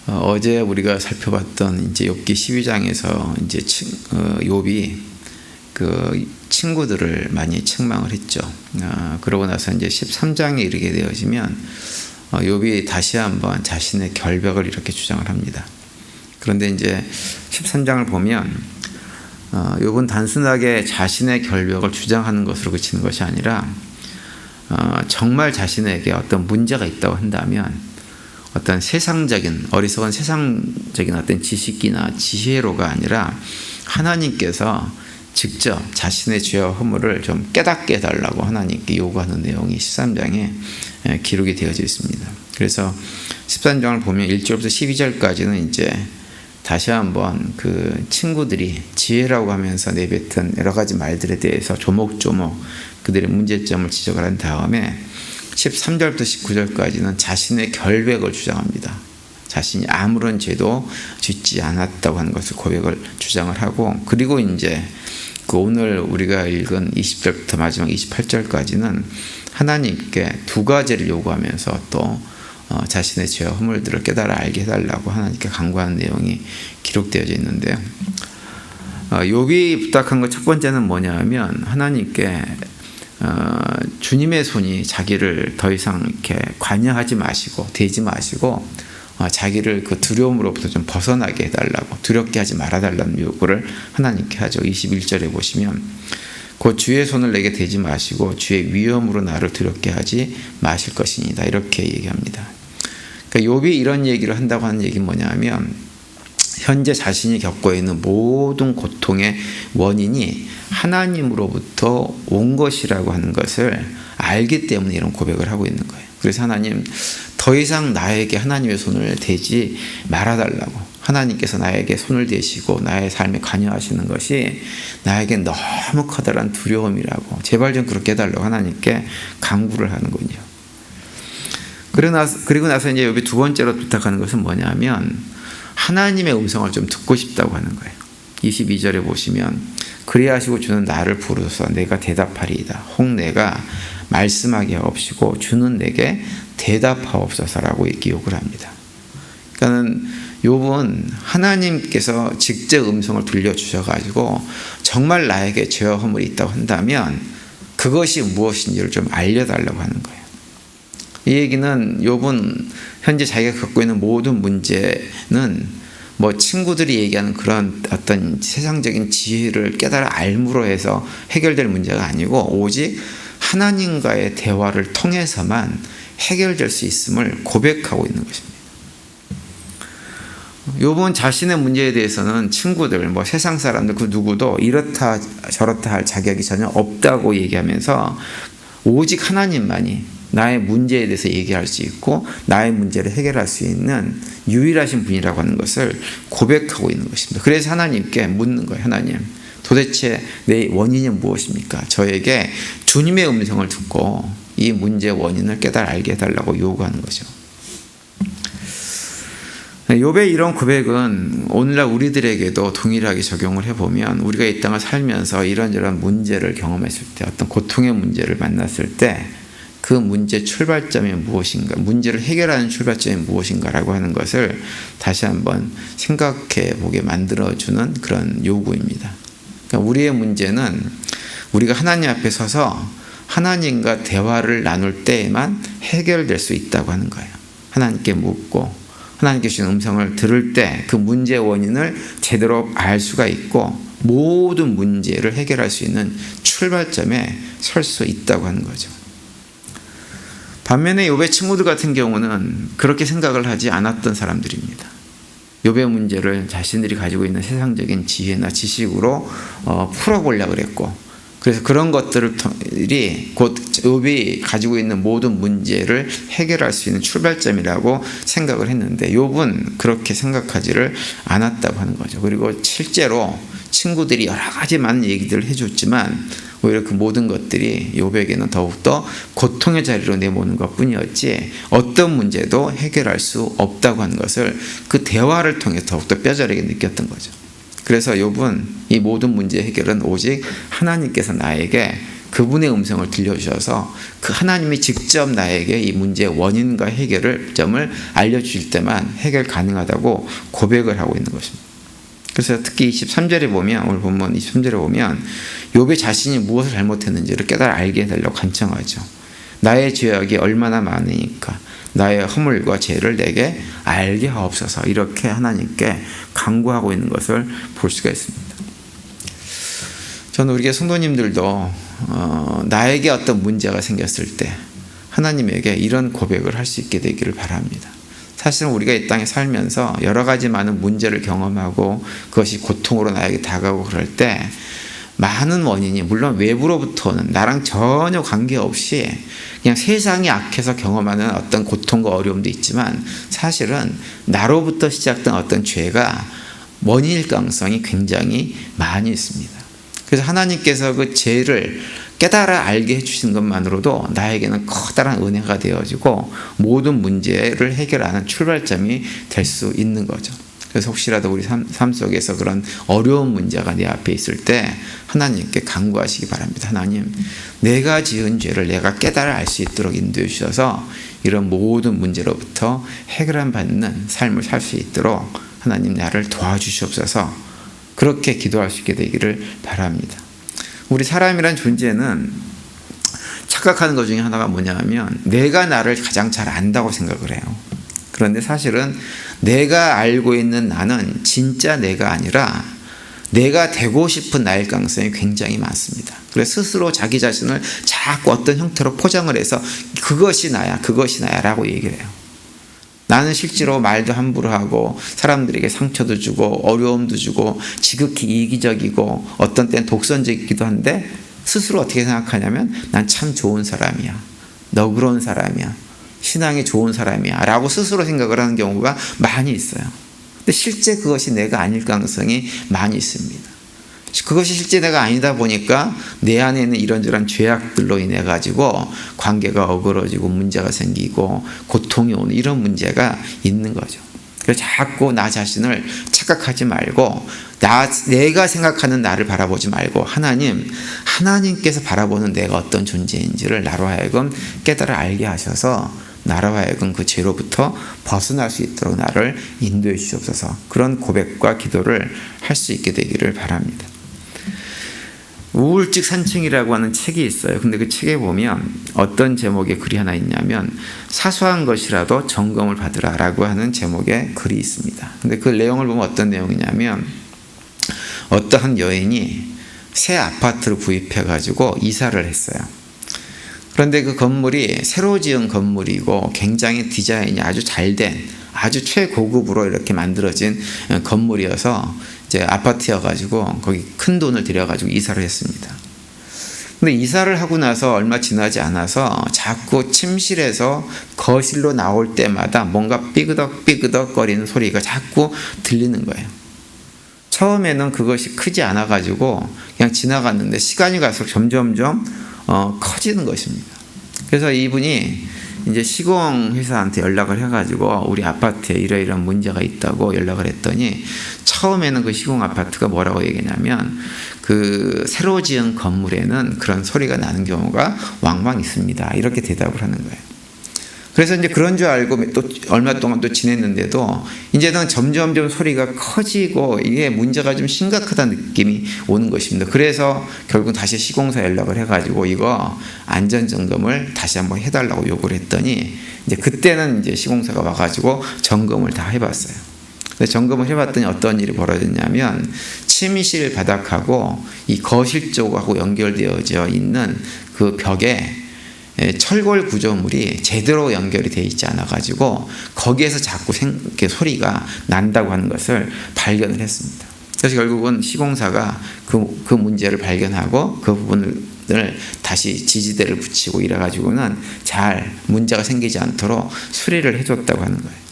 어제 우리가 살펴봤던 이제 욥기 12장에서 이제 욥이 그 친구들을 많이 책망을 했죠. 그러고 나서 이제 13장에 이르게 되어지면 욥이 다시 한번 자신의 결백을 이렇게 주장을 합니다. 그런데 이제 13장을 보면 욥은 단순하게 자신의 결백을 주장하는 것으로 그치는 것이 아니라 정말 자신에게 어떤 문제가 있다고 한다면 어떤 세상적인 어리석은 세상적인 어떤 지식이나 지혜로가 아니라 하나님께서 직접 자신의 죄와 허물을 좀 깨닫게 해달라고 하나님께 요구하는 내용이 13장에 기록이 되어져 있습니다. 그래서 13장을 보면 1절부터 12절까지는 이제 다시 한번 그 친구들이 지혜라고 하면서 내뱉은 여러 가지 말들에 대해서 조목조목 그들의 문제점을 지적을 한 다음에 13절부터 19절까지는 자신의 결백을 주장합니다. 자신이 아무런 죄도 짓지 않았다고 하는 것을 고백을 주장을 하고, 그리고 이제 그 오늘 우리가 읽은 20절부터 마지막 28절까지는 하나님께 두 가지를 요구하면서 또 자신의 죄와 허물들을 깨달아 알게 해달라고 하나님께 간구하는 내용이 기록되어져 있는데요. 욥이 부탁한 것 첫 번째는 뭐냐 하면 하나님께 주님의 손이 자기를 더 이상 이렇게 관여하지 마시고 대지 마시고 자기를 그 두려움으로부터 좀 벗어나게 해달라고, 두렵게 하지 말아달라는 요구를 하나님께 하죠. 21절에 보시면 곧 주의 손을 내게 대지 마시고 주의 위엄으로 나를 두렵게 하지 마실 것이니다, 이렇게 얘기합니다. 그러니까 욥이 이런 얘기를 한다고 하는 얘기는 뭐냐면 현재 자신이 겪고 있는 모든 고통의 원인이 하나님으로부터 온 것이라고 하는 것을 알기 때문에 이런 고백을 하고 있는 거예요. 그래서 하나님, 더 이상 나에게 하나님의 손을 대지 말아달라고, 하나님께서 나에게 손을 대시고 나의 삶에 관여하시는 것이 나에게 너무 커다란 두려움이라고, 제발 좀 그렇게 해달라고 하나님께 간구를 하는군요. 그리고 나서 이제 여기 두 번째로 부탁하는 것은 뭐냐면 하나님의 음성을 좀 듣고 싶다고 하는 거예요. 22절에 보시면 그리하시고 주는 나를 부르소서 내가 대답하리이다. 혹 내가 말씀하게 하옵시고 주는 내게 대답하옵소서라고 이렇게 요구를 합니다. 그러니까 욥은 하나님께서 직접 음성을 들려주셔가지고 정말 나에게 죄와 허물이 있다고 한다면 그것이 무엇인지를 좀 알려달라고 하는 거예요. 이 얘기는 욥은 현재 자기가 겪고 있는 모든 문제는 뭐 친구들이 얘기하는 그런 어떤 세상적인 지혜를 깨달아 알므로 해서 해결될 문제가 아니고 오직 하나님과의 대화를 통해서만 해결될 수 있음을 고백하고 있는 것입니다. 욥은 자신의 문제에 대해서는 친구들, 뭐 세상 사람들 그 누구도 이렇다 저렇다 할 자격이 전혀 없다고 얘기하면서 오직 하나님만이 나의 문제에 대해서 얘기할 수 있고 나의 문제를 해결할 수 있는 유일하신 분이라고 하는 것을 고백하고 있는 것입니다. 그래서 하나님께 묻는 거예요. 하나님, 도대체 내 원인이 무엇입니까? 저에게 주님의 음성을 듣고 이 문제의 원인을 깨달아 알게 해달라고 요구하는 거죠. 욥의 이런 고백은 오늘날 우리들에게도 동일하게 적용을 해보면 우리가 이 땅을 살면서 이런저런 문제를 경험했을 때, 어떤 고통의 문제를 만났을 때 그 문제 출발점이 무엇인가, 문제를 해결하는 출발점이 무엇인가라고 하는 것을 다시 한번 생각해 보게 만들어주는 그런 요구입니다. 그러니까 우리의 문제는 우리가 하나님 앞에 서서 하나님과 대화를 나눌 때에만 해결될 수 있다고 하는 거예요. 하나님께 묻고 하나님께 주신 음성을 들을 때 그 문제의 원인을 제대로 알 수가 있고 모든 문제를 해결할 수 있는 출발점에 설 수 있다고 하는 거죠. 반면에 욥의 친구들 같은 경우는 그렇게 생각을 하지 않았던 사람들입니다. 욥의 문제를 자신들이 가지고 있는 세상적인 지혜나 지식으로 풀어보려고 그랬고, 그래서 그런 것들이 곧 욥이 가지고 있는 모든 문제를 해결할 수 있는 출발점이라고 생각을 했는데 욥은 그렇게 생각하지를 않았다고 하는 거죠. 그리고 실제로 친구들이 여러 가지 많은 얘기들을 해줬지만 오히려 그 모든 것들이 욥에게는 더욱더 고통의 자리로 내모는 것뿐이었지 어떤 문제도 해결할 수 없다고 하는 것을 그 대화를 통해 더욱더 뼈저리게 느꼈던 거죠. 그래서 욥은 이 모든 문제 해결은 오직 하나님께서 나에게 그분의 음성을 들려주셔서 그 하나님이 직접 나에게 이 문제의 원인과 해결점을 알려주실 때만 해결 가능하다고 고백을 하고 있는 것입니다. 그래서 특히 23절에 보면, 오늘 본문 23절에 보면 욥이 자신이 무엇을 잘못했는지를 깨달아 알게 해달라고 간청하죠. 나의 죄악이 얼마나 많으니까 나의 허물과 죄를 내게 알게 하옵소서, 이렇게 하나님께 간구하고 있는 것을 볼 수가 있습니다. 저는 우리 성도님들도 나에게 어떤 문제가 생겼을 때 하나님에게 이런 고백을 할 수 있게 되기를 바랍니다. 사실은 우리가 이 땅에 살면서 여러 가지 많은 문제를 경험하고 그것이 고통으로 나에게 다가오고 그럴 때 많은 원인이 물론 외부로부터는 나랑 전혀 관계없이 그냥 세상이 악해서 경험하는 어떤 고통과 어려움도 있지만 사실은 나로부터 시작된 어떤 죄가 원인일 가능성이 굉장히 많이 있습니다. 그래서 하나님께서 그 죄를 깨달아 알게 해주신 것만으로도 나에게는 커다란 은혜가 되어지고 모든 문제를 해결하는 출발점이 될 수 있는 거죠. 그래서 혹시라도 우리 삶 속에서 그런 어려운 문제가 내 앞에 있을 때 하나님께 간구하시기 바랍니다. 하나님, 내가 지은 죄를 내가 깨달아 알 수 있도록 인도해 주셔서 이런 모든 문제로부터 해결받는 삶을 살 수 있도록 하나님 나를 도와주시옵소서, 그렇게 기도할 수 있게 되기를 바랍니다. 우리 사람이란 존재는 착각하는 것 중에 하나가 뭐냐면 내가 나를 가장 잘 안다고 생각을 해요. 그런데 사실은 내가 알고 있는 나는 진짜 내가 아니라 내가 되고 싶은 나일 가능성이 굉장히 많습니다. 그래서 스스로 자기 자신을 자꾸 어떤 형태로 포장을 해서 그것이 나야, 그것이 나야 라고 얘기를 해요. 나는 실제로 말도 함부로 하고 사람들에게 상처도 주고 어려움도 주고 지극히 이기적이고 어떤 때는 독선적이기도 한데 스스로 어떻게 생각하냐면 난 참 좋은 사람이야, 너그러운 사람이야, 신앙이 좋은 사람이야 라고 스스로 생각을 하는 경우가 많이 있어요. 근데 실제 그것이 내가 아닐 가능성이 많이 있습니다. 그것이 실제 내가 아니다 보니까 내 안에 있는 이런저런 죄악들로 인해 가지고 관계가 어그러지고 문제가 생기고 고통이 오는 이런 문제가 있는 거죠. 그래서 자꾸 나 자신을 착각하지 말고 내가 생각하는 나를 바라보지 말고 하나님께서 바라보는 내가 어떤 존재인지를 나로 하여금 깨달아 알게 하셔서 나로 하여금 그 죄로부터 벗어날 수 있도록 나를 인도해 주시옵소서, 그런 고백과 기도를 할 수 있게 되기를 바랍니다. 우울증 산증이라고 하는 책이 있어요. 근데 그 책에 보면 어떤 제목의 글이 하나 있냐면 사소한 것이라도 점검을 받으라 라고 하는 제목의 글이 있습니다. 근데 그 내용을 보면 어떤 내용이냐면 어떠한 여인이 새 아파트를 구입해 가지고 이사를 했어요. 그런데 그 건물이 새로 지은 건물이고 굉장히 디자인이 아주 잘된 아주 최고급으로 이렇게 만들어진 건물이어서 이제 아파트여가지고 거기 큰 돈을 들여가지고 이사를 했습니다. 근데 이사를 하고 나서 얼마 지나지 않아서 자꾸 침실에서 거실로 나올 때마다 뭔가 삐그덕 거리는 소리가 자꾸 들리는 거예요. 처음에는 그것이 크지 않아가지고 그냥 지나갔는데 시간이 갈수록 점점점 커지는 것입니다. 그래서 이분이 이제 시공회사한테 연락을 해가지고 우리 아파트에 이러이러한 문제가 있다고 연락을 했더니 처음에는 그 시공 아파트가 뭐라고 얘기냐면 그 새로 지은 건물에는 그런 소리가 나는 경우가 왕왕 있습니다, 이렇게 대답을 하는 거예요. 그래서 이제 그런 줄 알고 또 얼마 동안 또 지냈는데도 이제는 점점점 소리가 커지고 이게 문제가 좀 심각하다는 느낌이 오는 것입니다. 그래서 결국 다시 시공사 연락을 해가지고 이거 안전점검을 다시 한번 해달라고 요구를 했더니 이제 그때는 이제 시공사가 와가지고 점검을 다 해봤어요. 점검을 해봤더니 어떤 일이 벌어졌냐면 침실 바닥하고 이 거실 쪽하고 연결되어져 있는 그 벽에 철골 구조물이 제대로 연결이 되어 있지 않아 가지고 거기에서 자꾸 소리가 난다고 하는 것을 발견을 했습니다. 그래서 결국은 시공사가 그 문제를 발견하고 그 부분을 다시 지지대를 붙이고 이래 가지고는 잘 문제가 생기지 않도록 수리를 해줬다고 하는 거예요.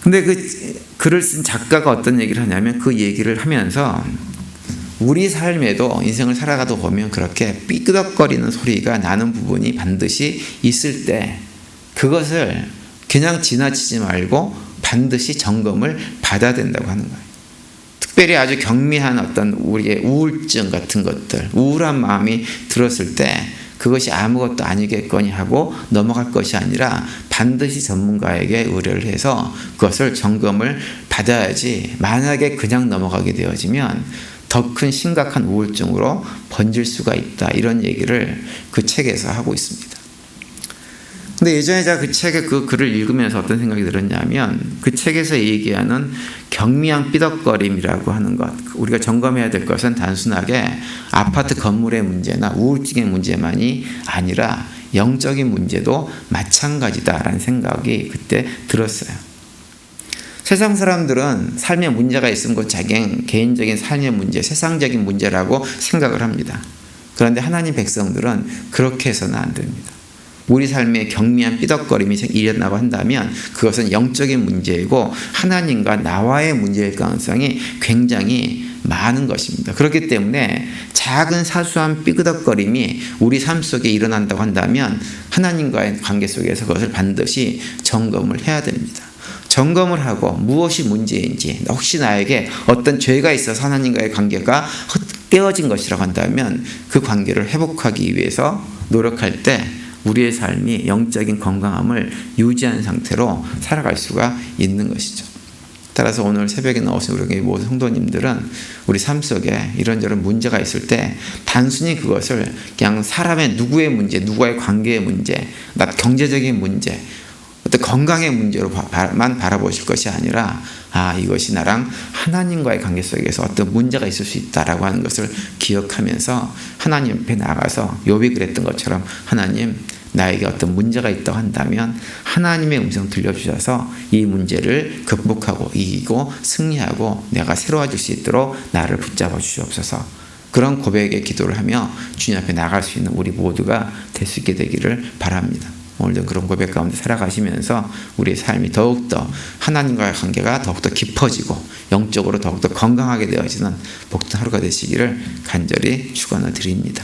근데 그 글을 쓴 작가가 어떤 얘기를 하냐면 그 얘기를 하면서 우리 삶에도 인생을 살아가다 보면 그렇게 삐끄덕거리는 소리가 나는 부분이 반드시 있을 때 그것을 그냥 지나치지 말고 반드시 점검을 받아야 된다고 하는 거예요. 특별히 아주 경미한 어떤 우리의 우울증 같은 것들, 우울한 마음이 들었을 때 그것이 아무것도 아니겠거니 하고 넘어갈 것이 아니라 반드시 전문가에게 의뢰를 해서 그것을 점검을 받아야지, 만약에 그냥 넘어가게 되어지면 더 큰 심각한 우울증으로 번질 수가 있다, 이런 얘기를 그 책에서 하고 있습니다. 근데 예전에 제가 그 책에 그 글을 읽으면서 어떤 생각이 들었냐면, 그 책에서 얘기하는 경미한 삐덕거림이라고 하는 것, 우리가 점검해야 될 것은 단순하게 아파트 건물의 문제나 우울증의 문제만이 아니라 영적인 문제도 마찬가지다라는 생각이 그때 들었어요. 세상 사람들은 삶에 문제가 있으면 그 자기 개인적인 삶의 문제, 세상적인 문제라고 생각을 합니다. 그런데 하나님 백성들은 그렇게 해서는 안 됩니다. 우리 삶에 경미한 삐덕거림이 일어나고 한다면 그것은 영적인 문제이고 하나님과 나와의 문제일 가능성이 굉장히 많은 것입니다. 그렇기 때문에 작은 사소한 삐그덕거림이 우리 삶 속에 일어난다고 한다면 하나님과의 관계 속에서 그것을 반드시 점검을 해야 됩니다. 점검을 하고 무엇이 문제인지, 혹시 나에게 어떤 죄가 있어서 하나님과의 관계가 깨어진 것이라고 한다면 그 관계를 회복하기 위해서 노력할 때 우리의 삶이 영적인 건강함을 유지한 상태로 살아갈 수가 있는 것이죠. 따라서 오늘 새벽에 나오신 우리 모든 성도님들은 우리 삶 속에 이런저런 문제가 있을 때 단순히 그것을 그냥 사람의 누구의 문제, 누구와의 관계의 문제, 경제적인 문제, 어떤 건강의 문제로만 바라보실 것이 아니라, 이것이 나랑 하나님과의 관계 속에서 어떤 문제가 있을 수 있다라고 하는 것을 기억하면서 하나님 앞에 나가서 욥이 그랬던 것처럼, 하나님, 나에게 어떤 문제가 있다고 한다면 하나님의 음성 들려주셔서 이 문제를 극복하고 이기고 승리하고 내가 새로워질 수 있도록 나를 붙잡아 주시옵소서. 그런 고백의 기도를 하며 주님 앞에 나갈 수 있는 우리 모두가 될 수 있게 되기를 바랍니다. 오늘도 그런 고백 가운데 살아가시면서 우리의 삶이 더욱더 하나님과의 관계가 더욱더 깊어지고 영적으로 더욱더 건강하게 되어지는 복된 하루가 되시기를 간절히 축원을 드립니다.